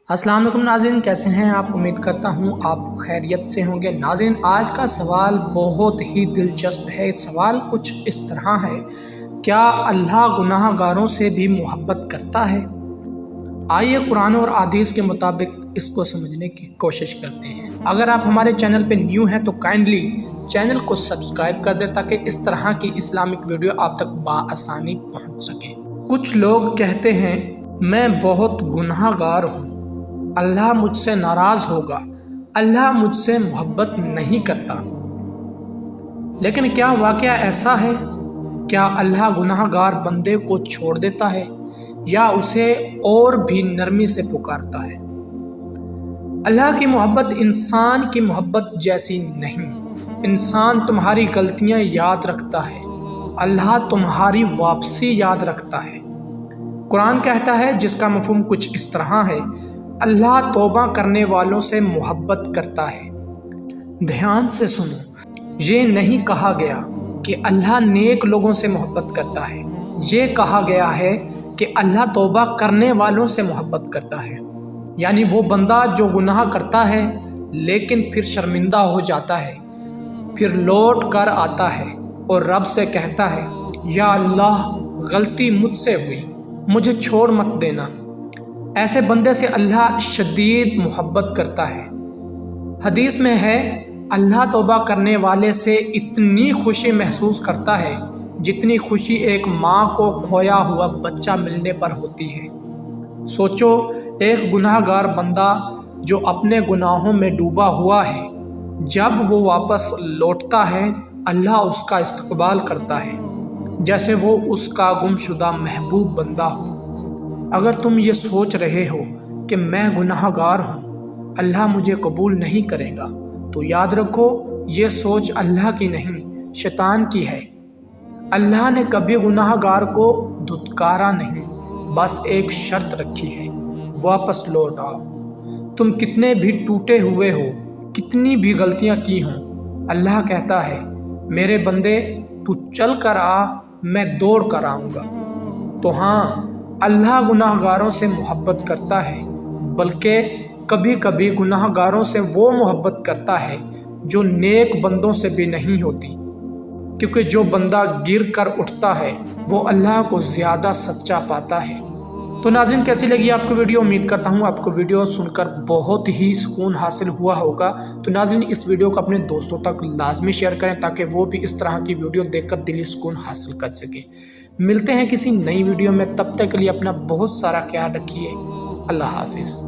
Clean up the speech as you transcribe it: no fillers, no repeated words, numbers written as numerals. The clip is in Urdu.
السلام علیکم ناظرین، کیسے ہیں آپ؟ امید کرتا ہوں آپ خیریت سے ہوں گے۔ ناظرین، آج کا سوال بہت ہی دلچسپ ہے۔ سوال کچھ اس طرح ہے: کیا اللہ گناہ گاروں سے بھی محبت کرتا ہے؟ آئیے قرآن اور احادیث کے مطابق اس کو سمجھنے کی کوشش کرتے ہیں۔ اگر آپ ہمارے چینل پہ نیو ہیں تو کائنڈلی چینل کو سبسکرائب کر دیں تاکہ اس طرح کی اسلامک ویڈیو آپ تک بآسانی پہنچ سکے۔ کچھ لوگ کہتے ہیں میں بہت گناہ گار ہوں، اللہ مجھ سے ناراض ہوگا، اللہ مجھ سے محبت نہیں کرتا۔ لیکن کیا واقعہ ایسا ہے؟ کیا اللہ گناہ گار بندے کو چھوڑ دیتا ہے یا اسے اور بھی نرمی سے پکارتا ہے؟ اللہ کی محبت انسان کی محبت جیسی نہیں۔ انسان تمہاری غلطیاں یاد رکھتا ہے، اللہ تمہاری واپسی یاد رکھتا ہے۔ قرآن کہتا ہے، جس کا مفہوم کچھ اس طرح ہے: اللہ توبہ کرنے والوں سے محبت کرتا ہے۔ دھیان سے سنو، یہ نہیں کہا گیا کہ اللہ نیک لوگوں سے محبت کرتا ہے، یہ کہا گیا ہے کہ اللہ توبہ کرنے والوں سے محبت کرتا ہے۔ یعنی وہ بندہ جو گناہ کرتا ہے لیکن پھر شرمندہ ہو جاتا ہے، پھر لوٹ کر آتا ہے اور رب سے کہتا ہے، یا اللہ غلطی مجھ سے ہوئی، مجھے چھوڑ مت دینا۔ ایسے بندے سے اللہ شدید محبت کرتا ہے۔ حدیث میں ہے، اللہ توبہ کرنے والے سے اتنی خوشی محسوس کرتا ہے جتنی خوشی ایک ماں کو کھویا ہوا بچہ ملنے پر ہوتی ہے۔ سوچو، ایک گناہ گار بندہ جو اپنے گناہوں میں ڈوبا ہوا ہے، جب وہ واپس لوٹتا ہے اللہ اس کا استقبال کرتا ہے جیسے وہ اس کا گمشدہ محبوب بندہ ہو۔ اگر تم یہ سوچ رہے ہو کہ میں گناہ گار ہوں، اللہ مجھے قبول نہیں کرے گا، تو یاد رکھو یہ سوچ اللہ کی نہیں، شیطان کی ہے۔ اللہ نے کبھی گناہ گار کو دھتکارا نہیں، بس ایک شرط رکھی ہے: واپس لوٹ آؤ۔ تم کتنے بھی ٹوٹے ہوئے ہو، کتنی بھی غلطیاں کی ہوں، اللہ کہتا ہے، میرے بندے تو چل کر آ، میں دوڑ کر آؤں گا۔ تو ہاں، اللہ گناہ گاروں سے محبت کرتا ہے، بلکہ کبھی کبھی گناہ گاروں سے وہ محبت کرتا ہے جو نیک بندوں سے بھی نہیں ہوتی، کیونکہ جو بندہ گر کر اٹھتا ہے وہ اللہ کو زیادہ سچا پاتا ہے۔ تو ناظرین، کیسی لگی آپ کو ویڈیو؟ امید کرتا ہوں آپ کو ویڈیو سن کر بہت ہی سکون حاصل ہوا ہوگا۔ تو ناظرین، اس ویڈیو کو اپنے دوستوں تک لازمی شیئر کریں تاکہ وہ بھی اس طرح کی ویڈیو دیکھ کر دلی سکون حاصل کر سکیں۔ ملتے ہیں کسی نئی ویڈیو میں، تب تک کے لیے اپنا بہت سارا خیال رکھیے۔ اللہ حافظ۔